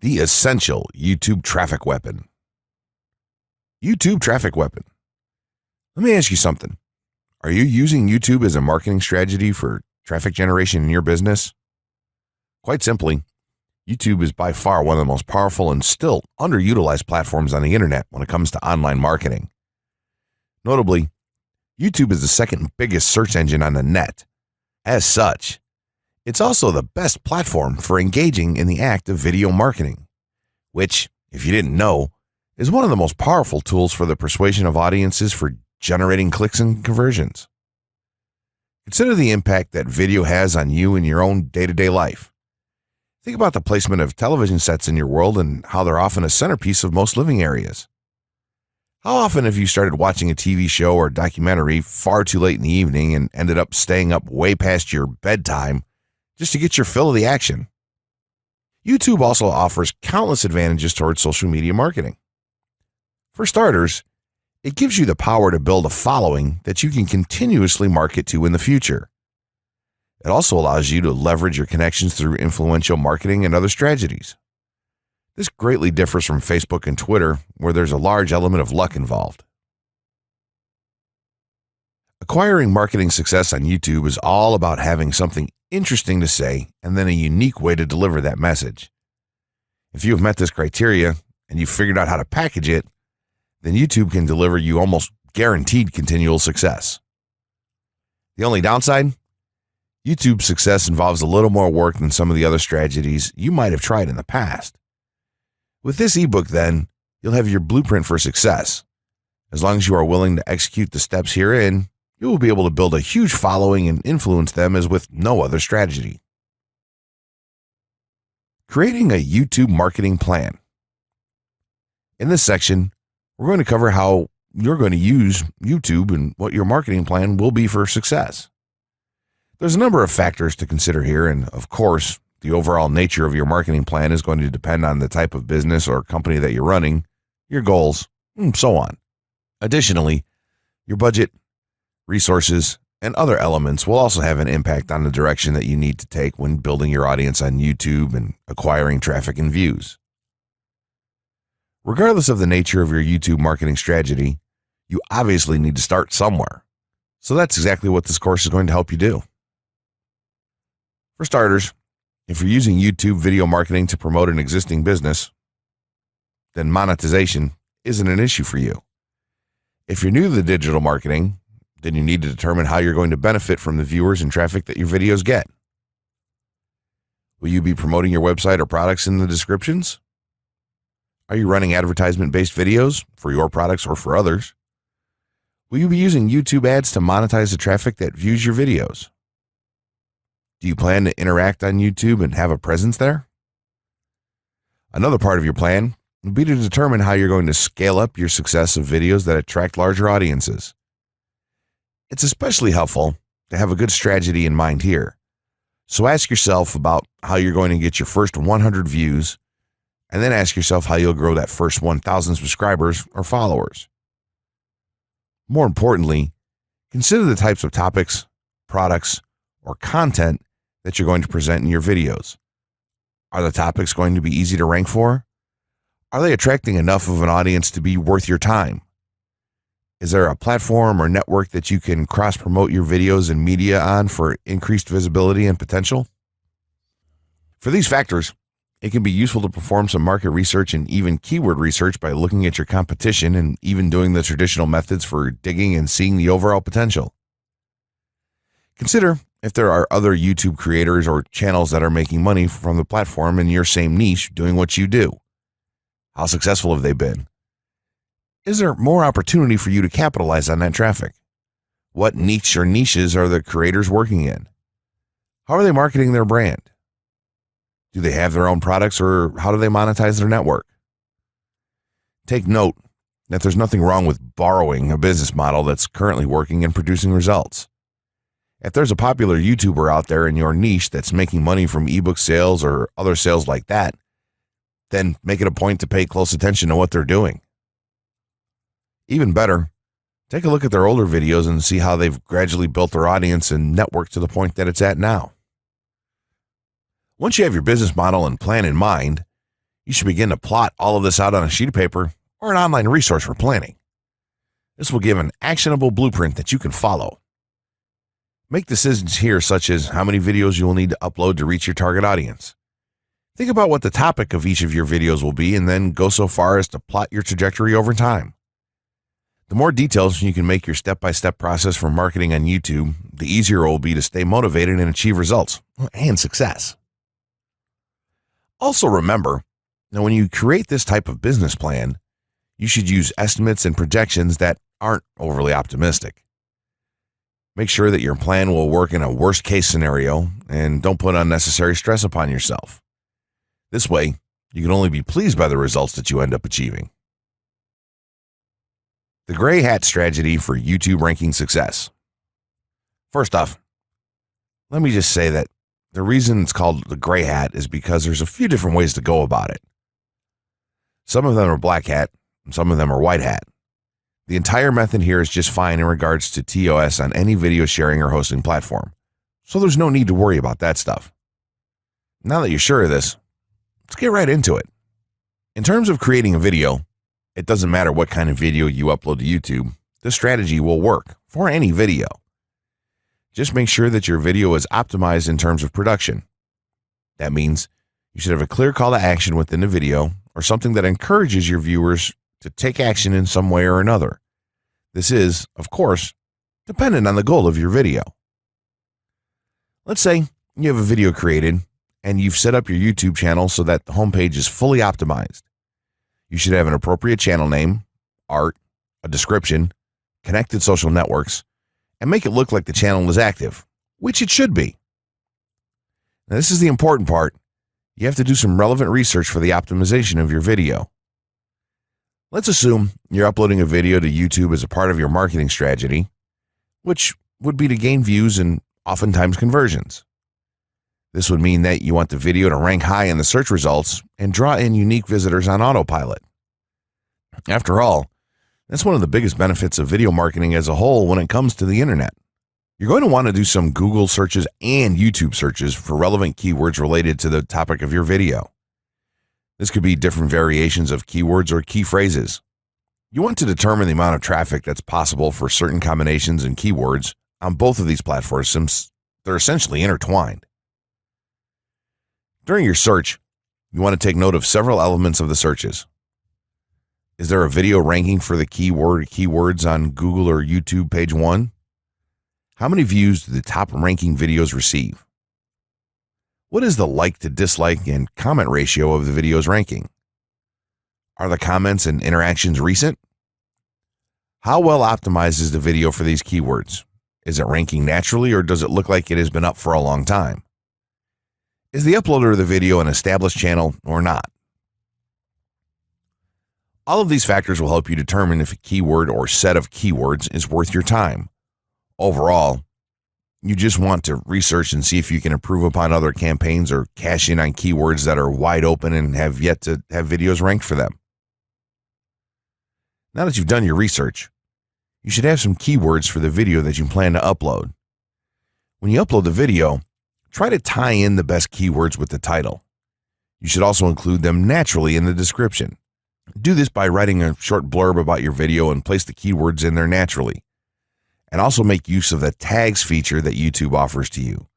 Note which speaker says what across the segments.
Speaker 1: The essential YouTube traffic weapon. YouTube traffic weapon. Let me ask you something. Are you using YouTube as a marketing strategy for traffic generation in your business? Quite simply, YouTube is by far one of the most powerful and still underutilized platforms on the internet when it comes to online marketing. Notably, YouTube is the second biggest search engine on the net. As such, it's also the best platform for engaging in the act of video marketing, which, if you didn't know, is one of the most powerful tools for the persuasion of audiences for generating clicks and conversions. Consider the impact that video has on you in your own day-to-day life. Think about the placement of television sets in your world and how they're often a centerpiece of most living areas. How often have you started watching a TV show or documentary far too late in the evening and ended up staying up way past your bedtime just to get your fill of the action? YouTube also offers countless advantages towards social media marketing. For starters, it gives you the power to build a following that you can continuously market to in the future. It also allows you to leverage your connections through influential marketing and other strategies. This greatly differs from Facebook and Twitter, where there's a large element of luck involved. Acquiring marketing success on YouTube is all about having something interesting to say and then a unique way to deliver that message. If you have met this criteria and you've figured out how to package it, then YouTube can deliver you almost guaranteed continual success. The only downside? YouTube's success involves a little more work than some of the other strategies you might have tried in the past. With this ebook, then, you'll have your blueprint for success. As long as you are willing to execute the steps herein, you will be able to build a huge following and influence them as with no other strategy. Creating a YouTube marketing plan. In this section, we're going to cover how you're going to use YouTube and what your marketing plan will be for success. There's a number of factors to consider here, and of course, the overall nature of your marketing plan is going to depend on the type of business or company that you're running, your goals, and so on. Additionally, your budget, resources, and other elements will also have an impact on the direction that you need to take when building your audience on YouTube and acquiring traffic and views. Regardless of the nature of your YouTube marketing strategy, you obviously need to start somewhere. So that's exactly what this course is going to help you do. For starters, if you're using YouTube video marketing to promote an existing business, then monetization isn't an issue for you. If you're new to the digital marketing, then you need to determine how you're going to benefit from the viewers and traffic that your videos get. Will you be promoting your website or products in the descriptions? Are you running advertisement-based videos for your products or for others? Will you be using YouTube ads to monetize the traffic that views your videos? Do you plan to interact on YouTube and have a presence there? Another part of your plan will be to determine how you're going to scale up your success of videos that attract larger audiences. It's especially helpful to have a good strategy in mind here. So ask yourself about how you're going to get your first 100 views, and then ask yourself how you'll grow that first 1,000 subscribers or followers. More importantly, consider the types of topics, products, or content that you're going to present in your videos. Are the topics going to be easy to rank for? Are they attracting enough of an audience to be worth your time? Is there a platform or network that you can cross-promote your videos and media on for increased visibility and potential? For these factors, it can be useful to perform some market research and even keyword research by looking at your competition and even doing the traditional methods for digging and seeing the overall potential. Consider if there are other YouTube creators or channels that are making money from the platform in your same niche doing what you do. How successful have they been? Is there more opportunity for you to capitalize on that traffic? What niche or niches are the creators working in? How are they marketing their brand? Do they have their own products, or how do they monetize their network? Take note that there's nothing wrong with borrowing a business model that's currently working and producing results. If there's a popular YouTuber out there in your niche that's making money from ebook sales or other sales like that, then make it a point to pay close attention to what they're doing. Even better, take a look at their older videos and see how they've gradually built their audience and network to the point that it's at now. Once you have your business model and plan in mind, You should begin to plot all of this out on a sheet of paper or an online resource for planning. This will give an actionable blueprint that you can follow. Make decisions here, such as how many videos you will need to upload to reach your target audience. Think about what the topic of each of your videos will be, and then go so far as to plot your trajectory over time. The more details you can make your step-by-step process for marketing on YouTube, the easier it will be to stay motivated and achieve results and success. Also remember, now when you create this type of business plan, you should use estimates and projections that aren't overly optimistic. Make sure that your plan will work in a worst-case scenario, and don't put unnecessary stress upon yourself. This way, you can only be pleased by the results that you end up achieving. The gray hat strategy for YouTube ranking success. First off, let me just say that the reason it's called the gray hat is because there's a few different ways to go about it. Some of them are black hat, and some of them are white hat. The entire method here is just fine in regards to TOS on any video sharing or hosting platform, so there's no need to worry about that stuff. Now that you're sure of this, let's get right into it. In terms of creating a video, it doesn't matter what kind of video you upload to YouTube, this strategy will work for any video. Just make sure that your video is optimized in terms of production. That means you should have a clear call to action within the video, or something that encourages your viewers to take action in some way or another. This is, of course, dependent on the goal of your video. Let's say you have a video created and you've set up your YouTube channel so that the homepage is fully optimized. You should have an appropriate channel name, art, a description, connected social networks, and make it look like the channel is active, which it should be. Now, this is the important part. You have to do some relevant research for the optimization of your video. Let's assume you're uploading a video to YouTube as a part of your marketing strategy, which would be to gain views and oftentimes conversions. This would mean that you want the video to rank high in the search results and draw in unique visitors on autopilot. After all, that's one of the biggest benefits of video marketing as a whole when it comes to the internet. You're going to want to do some Google searches and YouTube searches for relevant keywords related to the topic of your video. This could be different variations of keywords or key phrases. You want to determine the amount of traffic that's possible for certain combinations and keywords on both of these platforms, since they're essentially intertwined. During your search, you want to take note of several elements of the searches. Is there a video ranking for the keywords on Google or YouTube page 1? How many views do the top ranking videos receive? What is the like to dislike and comment ratio of the video's ranking? Are the comments and interactions recent? How well optimized is the video for these keywords? Is it ranking naturally, or does it look like it has been up for a long time? Is the uploader of the video an established channel or not? All of these factors will help you determine if a keyword or set of keywords is worth your time. Overall, you just want to research and see if you can improve upon other campaigns or cash in on keywords that are wide open and have yet to have videos ranked for them. Now that you've done your research, you should have some keywords for the video that you plan to upload. When you upload the video, try to tie in the best keywords with the title. You should also include them naturally in the description. Do this by writing a short blurb about your video and place the keywords in there naturally. And also make use of the tags feature that YouTube offers to you.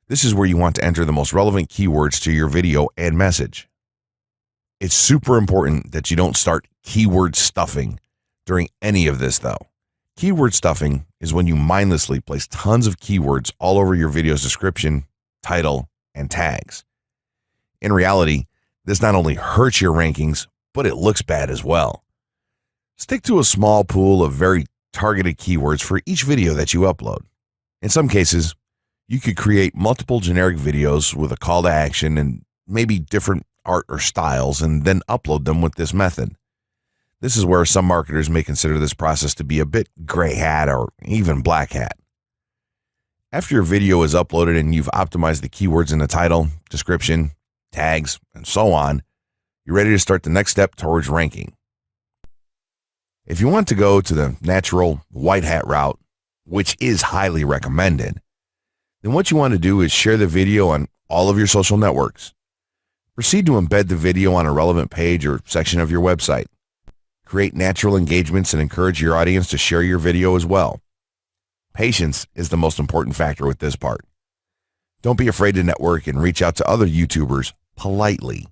Speaker 1: This is where you want to enter the most relevant keywords to your video and message. It's super important that you don't start keyword stuffing during any of this, though. Keyword stuffing is when you mindlessly place tons of keywords all over your video's description, title, and tags. In reality, this not only hurts your rankings, but it looks bad as well. Stick to a small pool of very targeted keywords for each video that you upload. In some cases, you could create multiple generic videos with a call to action and maybe different art or styles, and then upload them with this method. This is where some marketers may consider this process to be a bit gray hat or even black hat. After your video is uploaded and you've optimized the keywords in the title, description, tags, and so on, you're ready to start the next step towards ranking. If you want to go to the natural white hat route, which is highly recommended, then what you want to do is share the video on all of your social networks. Proceed to embed the video on a relevant page or section of your website. Create natural engagements and encourage your audience to share your video as well. Patience is the most important factor with this part. Don't be afraid to network and reach out to other YouTubers politely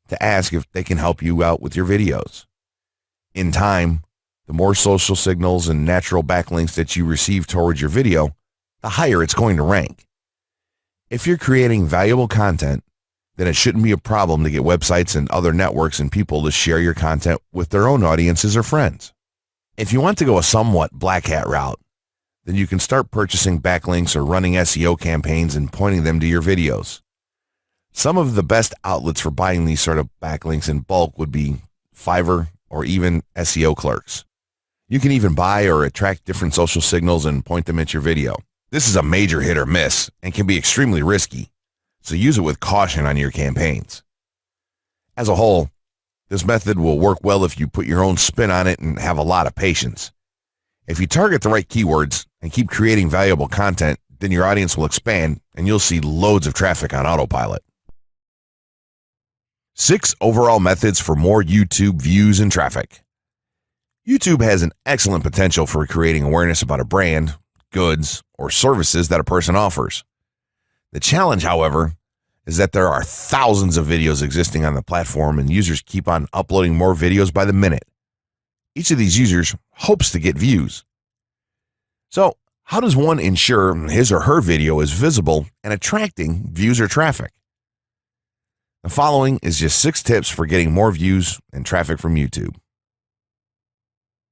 Speaker 1: to ask if they can help you out with your videos. In time, the more social signals and natural backlinks that you receive towards your video, the higher it's going to rank. If you're creating valuable content, then it shouldn't be a problem to get websites and other networks and people to share your content with their own audiences or friends. If you want to go a somewhat black hat route, then you can start purchasing backlinks or running SEO campaigns and pointing them to your videos. Some of the best outlets for buying these sort of backlinks in bulk would be Fiverr or even SEO clerks. You can even buy or attract different social signals and point them at your video. This is a major hit or miss and can be extremely risky, so use it with caution on your campaigns. As a whole, this method will work well if you put your own spin on it and have a lot of patience. If you target the right keywords and keep creating valuable content, then your audience will expand and you'll see loads of traffic on autopilot. 6 overall methods for more YouTube views and traffic. YouTube has an excellent potential for creating awareness about a brand, goods, or services that a person offers. The challenge, however, is that there are thousands of videos existing on the platform and users keep on uploading more videos by the minute. Each of these users hopes to get views. So, how does one ensure his or her video is visible and attracting views or traffic? The following is just 6 tips for getting more views and traffic from YouTube.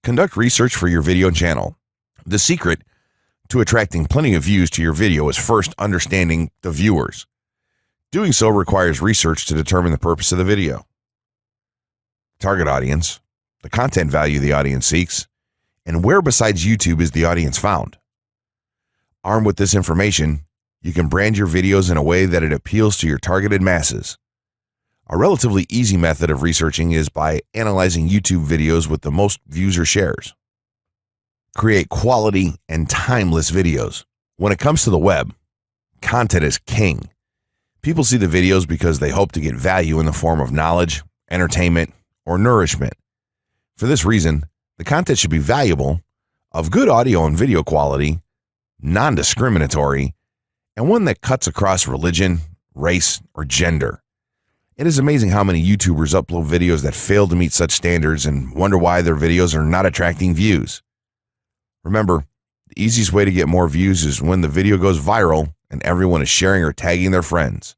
Speaker 1: Conduct research for your video channel. The secret to attracting plenty of views to your video is first understanding the viewers. Doing so requires research to determine the purpose of the video, target audience, the content value the audience seeks, and where besides YouTube is the audience found. Armed with this information, you can brand your videos in a way that it appeals to your targeted masses. A relatively easy method of researching is by analyzing YouTube videos with the most views or shares. Create quality and timeless videos. When it comes to the web, content is king. People see the videos because they hope to get value in the form of knowledge, entertainment, or nourishment. For this reason, the content should be valuable, of good audio and video quality, non-discriminatory, and one that cuts across religion, race, or gender. It is amazing how many YouTubers upload videos that fail to meet such standards and wonder why their videos are not attracting views. Remember, the easiest way to get more views is when the video goes viral and everyone is sharing or tagging their friends.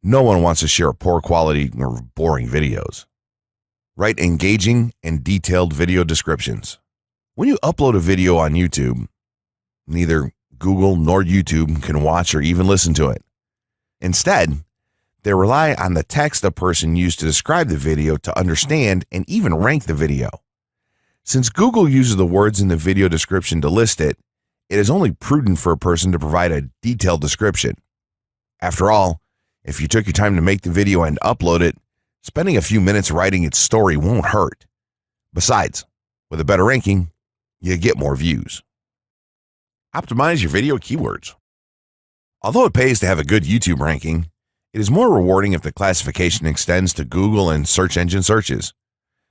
Speaker 1: No one wants to share poor quality or boring videos. Write engaging and detailed video descriptions. When you upload a video on YouTube, neither Google nor YouTube can watch or even listen to it. Instead, they rely on the text a person used to describe the video to understand and even rank the video. Since Google uses the words in the video description to list it, it is only prudent for a person to provide a detailed description. After all, if you took your time to make the video and upload it, spending a few minutes writing its story won't hurt. Besides, with a better ranking, you get more views. Optimize your video keywords. Although it pays to have a good YouTube ranking, it is more rewarding if the classification extends to Google and search engine searches.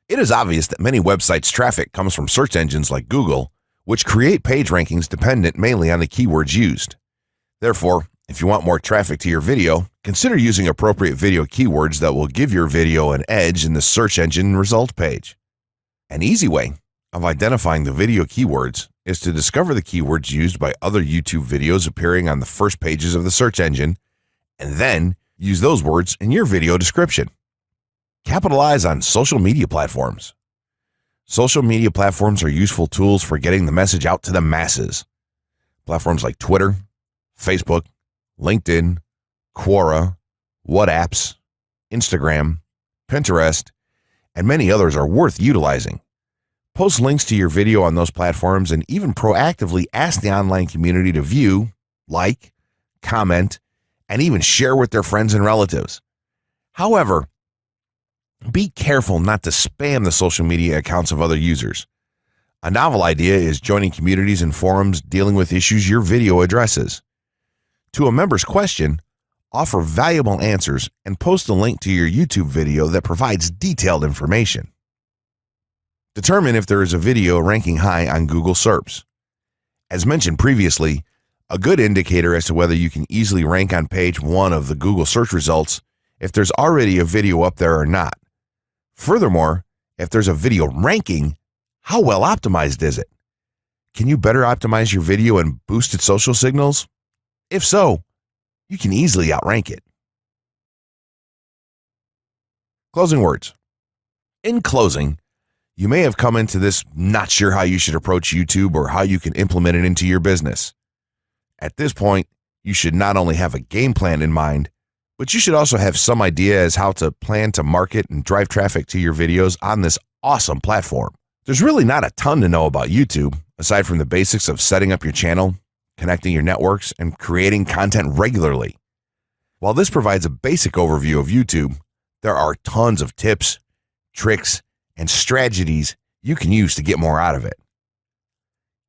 Speaker 1: It is obvious that many websites' traffic comes from search engines like Google, which create page rankings dependent mainly on the keywords used. Therefore, if you want more traffic to your video, consider using appropriate video keywords that will give your video an edge in the search engine result page. An easy way of identifying the video keywords is to discover the keywords used by other YouTube videos appearing on the first pages of the search engine, and then use those words in your video description. Capitalize on social media platforms. Social media platforms are useful tools for getting the message out to the masses. Platforms like Twitter, Facebook, LinkedIn, Quora, WhatsApp, Instagram, Pinterest, and many others are worth utilizing. Post links to your video on those platforms and even proactively ask the online community to view, like, comment, and even share with their friends and relatives. However, be careful not to spam the social media accounts of other users. A novel idea is joining communities and forums dealing with issues your video addresses. To a member's question, offer valuable answers, and post a link to your YouTube video that provides detailed information. Determine if there is a video ranking high on Google SERPs. As mentioned previously, a good indicator as to whether you can easily rank on page 1 of the Google search results if there's already a video up there or not. Furthermore, if there's a video ranking, how well optimized is it? Can you better optimize your video and boost its social signals? If so, you can easily outrank it. Closing words. In closing, you may have come into this not sure how you should approach YouTube or how you can implement it into your business. At this point, you should not only have a game plan in mind, but you should also have some idea as how to plan to market and drive traffic to your videos on this awesome platform. There's really not a ton to know about YouTube, aside from the basics of setting up your channel, connecting your networks, and creating content regularly. While this provides a basic overview of YouTube, there are tons of tips, tricks, and strategies you can use to get more out of it.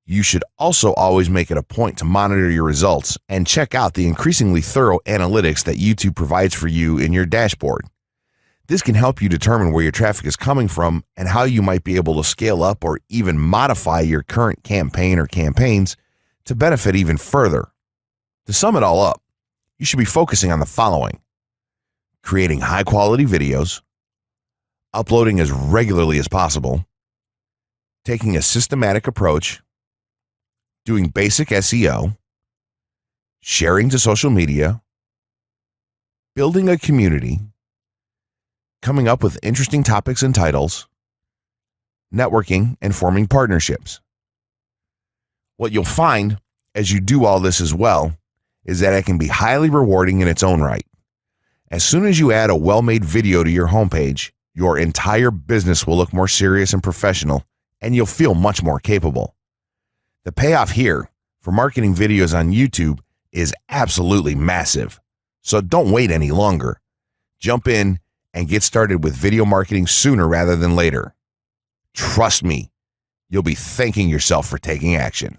Speaker 1: You should also always make it a point to monitor your results and check out the increasingly thorough analytics that YouTube provides for you in your dashboard. This can help you determine where your traffic is coming from and how you might be able to scale up or even modify your current campaign or campaigns to benefit even further. To sum it all up, you should be focusing on the following: creating high-quality videos, uploading as regularly as possible, taking a systematic approach, doing basic SEO, sharing to social media, building a community, coming up with interesting topics and titles, networking, and forming partnerships. What you'll find as you do all this as well is that it can be highly rewarding in its own right. As soon as you add a well-made video to your homepage, your entire business will look more serious and professional, and you'll feel much more capable. The payoff here for marketing videos on YouTube is absolutely massive. So don't wait any longer. Jump in and get started with video marketing sooner rather than later. Trust me, you'll be thanking yourself for taking action.